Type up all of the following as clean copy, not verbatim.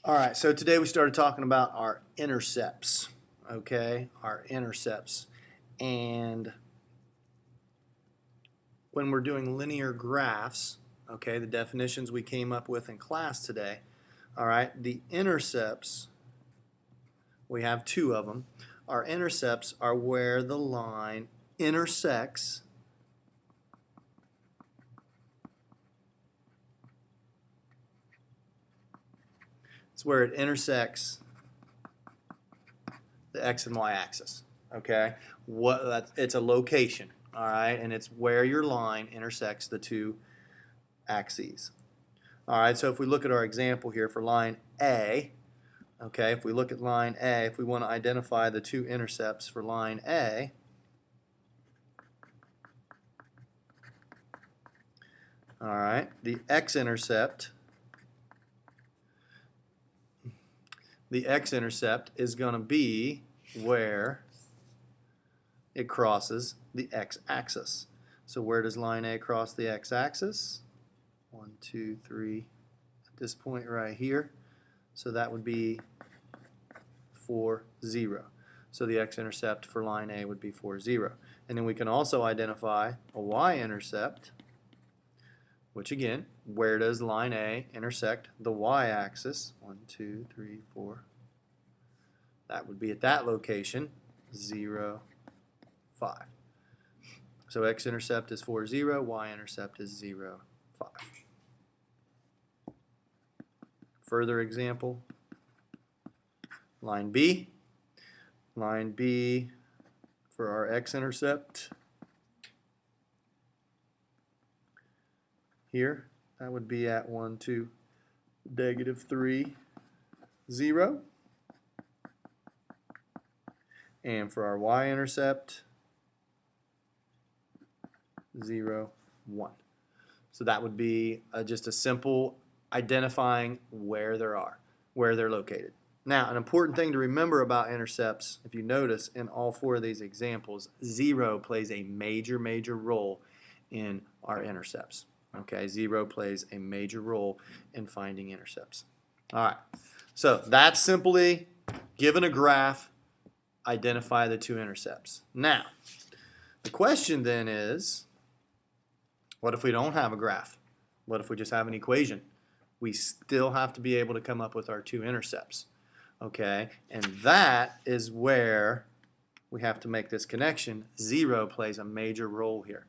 All right, so today we started talking about our intercepts, okay? Our intercepts. And when we're doing linear graphs, okay, the definitions we came up with in class today, all right, the intercepts, we have two of them. Our intercepts are where the line intersects it's where it intersects the x and y axis. Okay, it's a location, all right, and it's where your line intersects the two axes. All right, so if we look at our example here for line A, okay, if we look at line A, if we want to identify the two intercepts for line A, all right, the x-intercept is going to be where it crosses the x-axis. So where does line A cross the x-axis? 1, 2, 3, at this point right here. So that would be 4, 0. So the x-intercept for line A would be 4, 0. And then we can also identify a y-intercept, which again, where does line A intersect the y-axis? 1, 2, 3, 4. That would be at that location, 0, 5. So x-intercept is 4, 0, y-intercept is 0, 5. Further example, line B. Line B for our x-intercept here, that would be at 1, 2, -3, 0. And for our y-intercept, 0, 1. So that would be just a simple identifying where they're located. Now, an important thing to remember about intercepts, if you notice in all four of these examples, 0 plays a major role in our intercepts. Okay, 0 plays a major role in finding intercepts. All right, so that's simply, given a graph, identify the two intercepts. Now, the question then is, what if we don't have a graph? What if we just have an equation? We still have to be able to come up with our two intercepts. Okay, and that is where we have to make this connection. 0 plays a major role here.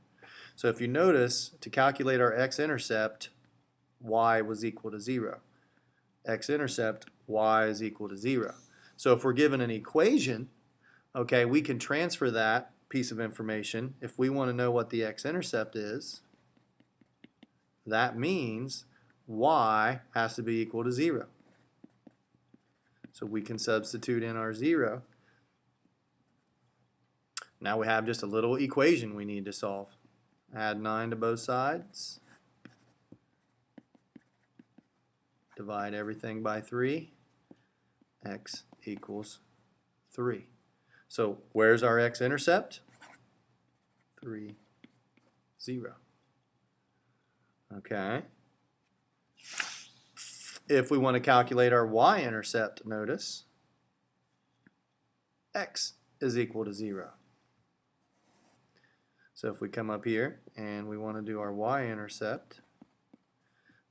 So if you notice, to calculate our x-intercept, y was equal to 0. X-intercept, y is equal to 0. So if we're given an equation, okay, we can transfer that piece of information. If we want to know what the x-intercept is, that means y has to be equal to 0. So we can substitute in our 0. Now we have just a little equation we need to solve. Add 9 to both sides. Divide everything by 3. X equals 3. So where's our x-intercept? 3, 0. Okay. If we want to calculate our y-intercept, notice, x is equal to 0. So if we come up here and we want to do our y-intercept,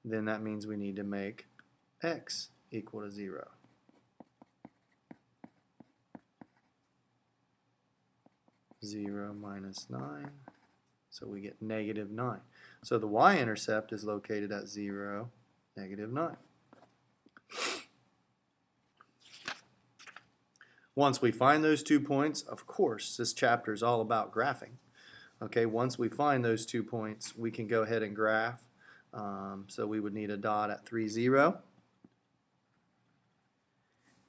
then that means we need to make x equal to 0. Zero minus 9, so we get -9. So the y-intercept is located at 0, -9. Once we find those 2 points, of course, this chapter is all about graphing. Okay, once we find those 2 points, we can go ahead and graph. So we would need a dot at 3, 0.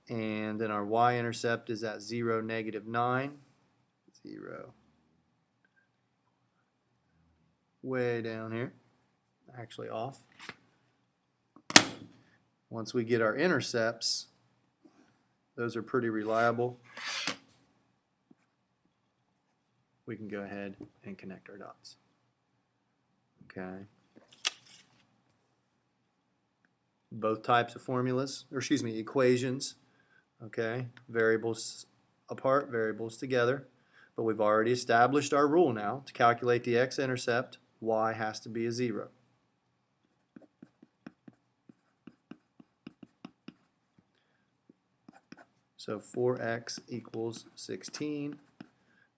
And then our y-intercept is at 0, -9. 0. Way down here. Actually off. Once we get our intercepts, those are pretty reliable. We can go ahead and connect our dots. Okay. both types of formulas, or excuse me, equations. Okay, variables apart, variables together. But we've already established our rule now. To calculate the x-intercept, y has to be a 0. So 4x equals 16.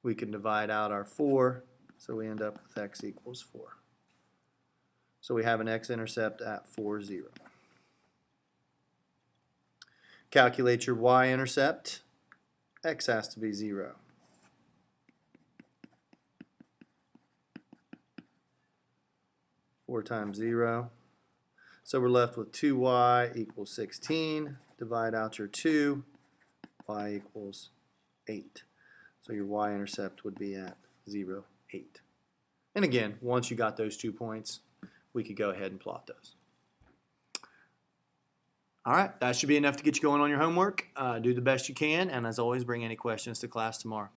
We can divide out our 4, so we end up with x equals 4. So we have an x-intercept at 4, 0. Calculate your y-intercept. X has to be 0. Four times 0. So we're left with 2y equals 16. Divide out your 2. Y equals 8. So your y-intercept would be at 0, 8. And again, once you got those 2 points, we could go ahead and plot those. All right, that should be enough to get you going on your homework. Do the best you can, and as always, bring any questions to class tomorrow.